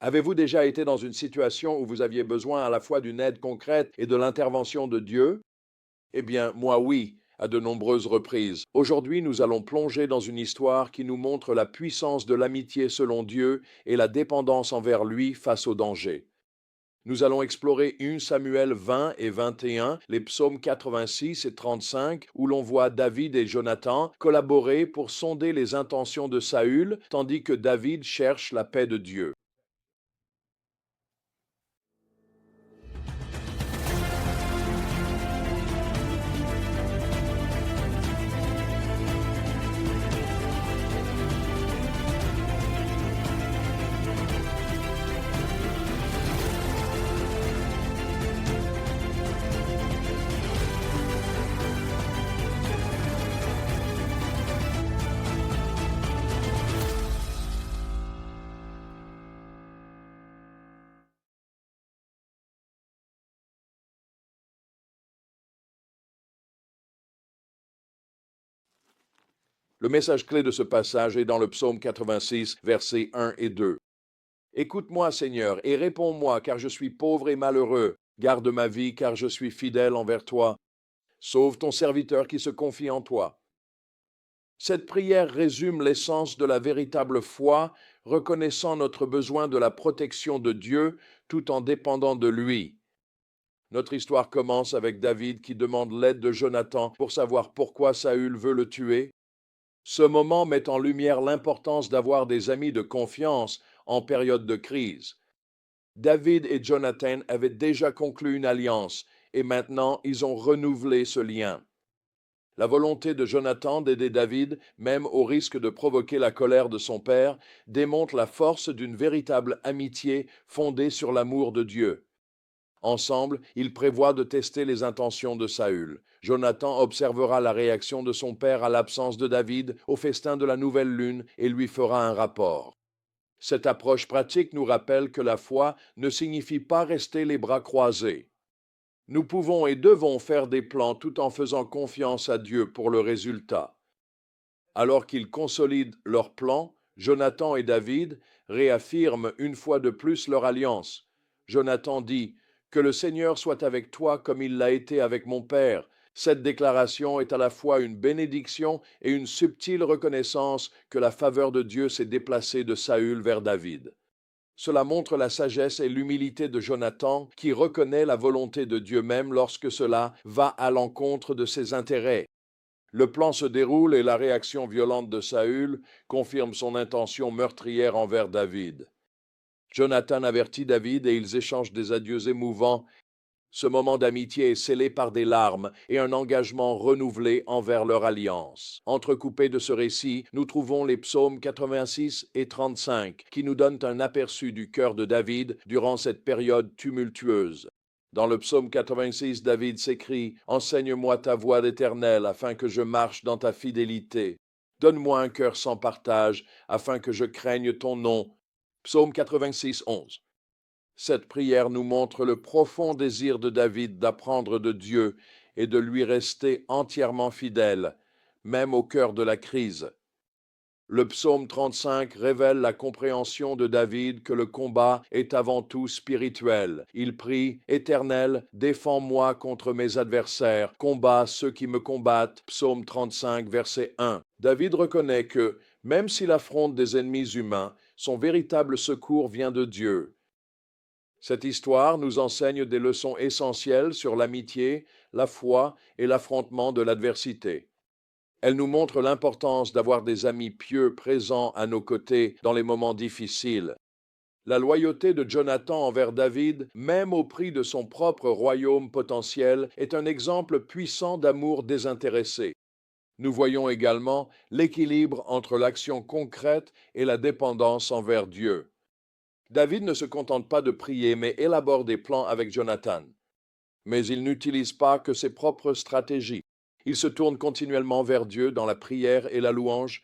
Avez-vous déjà été dans une situation où vous aviez besoin à la fois d'une aide concrète et de l'intervention de Dieu? Eh bien, moi oui, à de nombreuses reprises. Aujourd'hui, nous allons plonger dans une histoire qui nous montre la puissance de l'amitié selon Dieu et la dépendance envers lui face au danger. Nous allons explorer 1 Samuel 20 et 21, les psaumes 86 et 35, où l'on voit David et Jonathan collaborer pour sonder les intentions de Saül, tandis que David cherche la paix de Dieu. Le message clé de ce passage est dans le psaume 86, versets 1 et 2. Écoute-moi, Seigneur, et réponds-moi, car je suis pauvre et malheureux. Garde ma vie, car je suis fidèle envers toi. Sauve ton serviteur qui se confie en toi. Cette prière résume l'essence de la véritable foi, reconnaissant notre besoin de la protection de Dieu tout en dépendant de lui. Notre histoire commence avec David qui demande l'aide de Jonathan pour savoir pourquoi Saül veut le tuer. Ce moment met en lumière l'importance d'avoir des amis de confiance en période de crise. David et Jonathan avaient déjà conclu une alliance et maintenant ils ont renouvelé ce lien. La volonté de Jonathan d'aider David, même au risque de provoquer la colère de son père, démontre la force d'une véritable amitié fondée sur l'amour de Dieu. Ensemble, ils prévoient de tester les intentions de Saül. Jonathan observera la réaction de son père à l'absence de David au festin de la nouvelle lune et lui fera un rapport. Cette approche pratique nous rappelle que la foi ne signifie pas rester les bras croisés. Nous pouvons et devons faire des plans tout en faisant confiance à Dieu pour le résultat. Alors qu'ils consolident leurs plans, Jonathan et David réaffirment une fois de plus leur alliance. Jonathan dit: Que le Seigneur soit avec toi comme il l'a été avec mon père. Cette déclaration est à la fois une bénédiction et une subtile reconnaissance que la faveur de Dieu s'est déplacée de Saül vers David. Cela montre la sagesse et l'humilité de Jonathan qui reconnaît la volonté de Dieu même lorsque cela va à l'encontre de ses intérêts. Le plan se déroule et la réaction violente de Saül confirme son intention meurtrière envers David. Jonathan avertit David et ils échangent des adieux émouvants. Ce moment d'amitié est scellé par des larmes et un engagement renouvelé envers leur alliance. Entrecoupés de ce récit, nous trouvons les psaumes 86 et 35 qui nous donnent un aperçu du cœur de David durant cette période tumultueuse. Dans le psaume 86, David s'écrie: Enseigne-moi ta voie d'Éternel, afin que je marche dans ta fidélité. Donne-moi un cœur sans partage, afin que je craigne ton nom. Psaume 86, 11. Cette prière nous montre le profond désir de David d'apprendre de Dieu et de lui rester entièrement fidèle, même au cœur de la crise. Le psaume 35 révèle la compréhension de David que le combat est avant tout spirituel. Il prie: Éternel, défends-moi contre mes adversaires, combat ceux qui me combattent. Psaume 35, verset 1. David reconnaît que, même s'il affronte des ennemis humains, son véritable secours vient de Dieu. Cette histoire nous enseigne des leçons essentielles sur l'amitié, la foi et l'affrontement de l'adversité. Elle nous montre l'importance d'avoir des amis pieux présents à nos côtés dans les moments difficiles. La loyauté de Jonathan envers David, même au prix de son propre royaume potentiel, est un exemple puissant d'amour désintéressé. Nous voyons également l'équilibre entre l'action concrète et la dépendance envers Dieu. David ne se contente pas de prier, mais élabore des plans avec Jonathan. Mais il n'utilise pas que ses propres stratégies. Il se tourne continuellement vers Dieu dans la prière et la louange.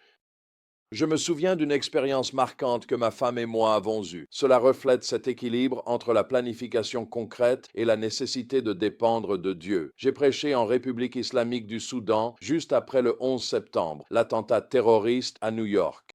Je me souviens d'une expérience marquante que ma femme et moi avons eue. Cela reflète cet équilibre entre la planification concrète et la nécessité de dépendre de Dieu. J'ai prêché en République islamique du Soudan juste après le 11 septembre, l'attentat terroriste à New York.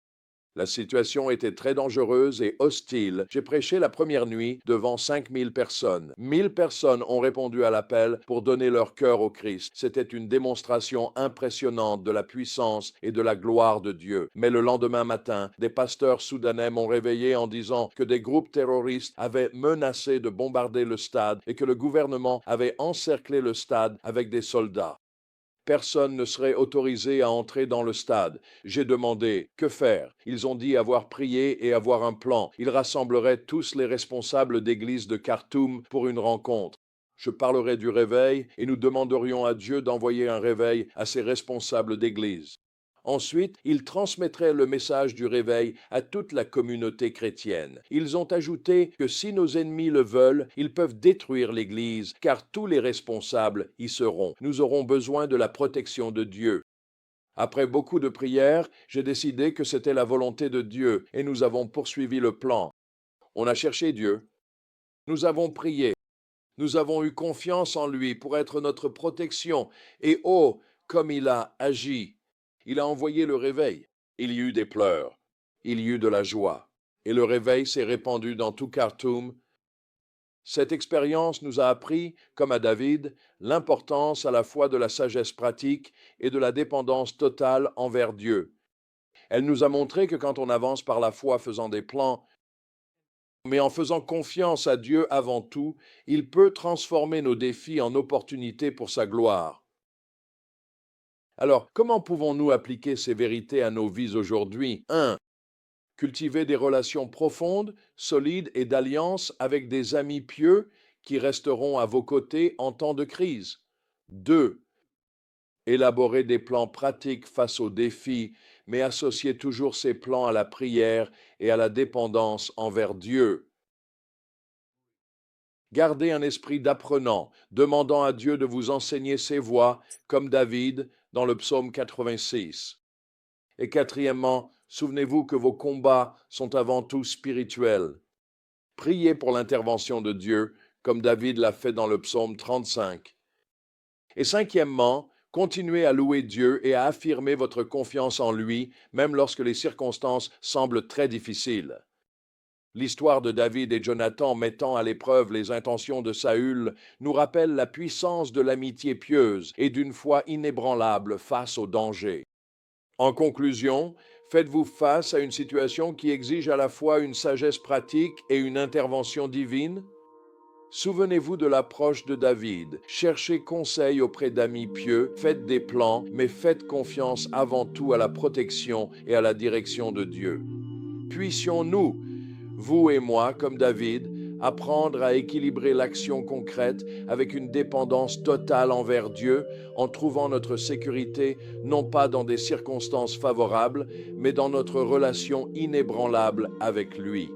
La situation était très dangereuse et hostile. J'ai prêché la première nuit devant 5000 personnes. 1000 personnes ont répondu à l'appel pour donner leur cœur au Christ. C'était une démonstration impressionnante de la puissance et de la gloire de Dieu. Mais le lendemain matin, des pasteurs soudanais m'ont réveillé en disant que des groupes terroristes avaient menacé de bombarder le stade et que le gouvernement avait encerclé le stade avec des soldats. Personne ne serait autorisé à entrer dans le stade. J'ai demandé que faire. Ils ont dit avoir prié et avoir un plan. Ils rassembleraient tous les responsables d'église de Khartoum pour une rencontre. Je parlerai du réveil et nous demanderions à Dieu d'envoyer un réveil à ses responsables d'église. Ensuite, ils transmettraient le message du réveil à toute la communauté chrétienne. Ils ont ajouté que si nos ennemis le veulent, ils peuvent détruire l'Église, car tous les responsables y seront. Nous aurons besoin de la protection de Dieu. Après beaucoup de prières, j'ai décidé que c'était la volonté de Dieu, et nous avons poursuivi le plan. On a cherché Dieu. Nous avons prié. Nous avons eu confiance en lui pour être notre protection, et oh, comme il a agi! Il a envoyé le réveil. Il y eut des pleurs. Il y eut de la joie. Et le réveil s'est répandu dans tout Khartoum. Cette expérience nous a appris, comme à David, l'importance à la fois de la sagesse pratique et de la dépendance totale envers Dieu. Elle nous a montré que quand on avance par la foi faisant des plans, mais en faisant confiance à Dieu avant tout, il peut transformer nos défis en opportunités pour sa gloire. Alors, comment pouvons-nous appliquer ces vérités à nos vies aujourd'hui? 1. Cultiver des relations profondes, solides et d'alliance avec des amis pieux qui resteront à vos côtés en temps de crise. 2. Élaborer des plans pratiques face aux défis, mais associer toujours ces plans à la prière et à la dépendance envers Dieu. Gardez un esprit d'apprenant, demandant à Dieu de vous enseigner ses voies, comme David dans le psaume 86. Et quatrièmement, souvenez-vous que vos combats sont avant tout spirituels. Priez pour l'intervention de Dieu, comme David l'a fait dans le psaume 35. Et cinquièmement, continuez à louer Dieu et à affirmer votre confiance en lui, même lorsque les circonstances semblent très difficiles. L'histoire de David et Jonathan mettant à l'épreuve les intentions de Saül nous rappelle la puissance de l'amitié pieuse et d'une foi inébranlable face au danger. En conclusion, faites-vous face à une situation qui exige à la fois une sagesse pratique et une intervention divine? Souvenez-vous de l'approche de David. Cherchez conseil auprès d'amis pieux, faites des plans, mais faites confiance avant tout à la protection et à la direction de Dieu. Puissions-nous, vous et moi, comme David, apprendre à équilibrer l'action concrète avec une dépendance totale envers Dieu en trouvant notre sécurité non pas dans des circonstances favorables, mais dans notre relation inébranlable avec lui.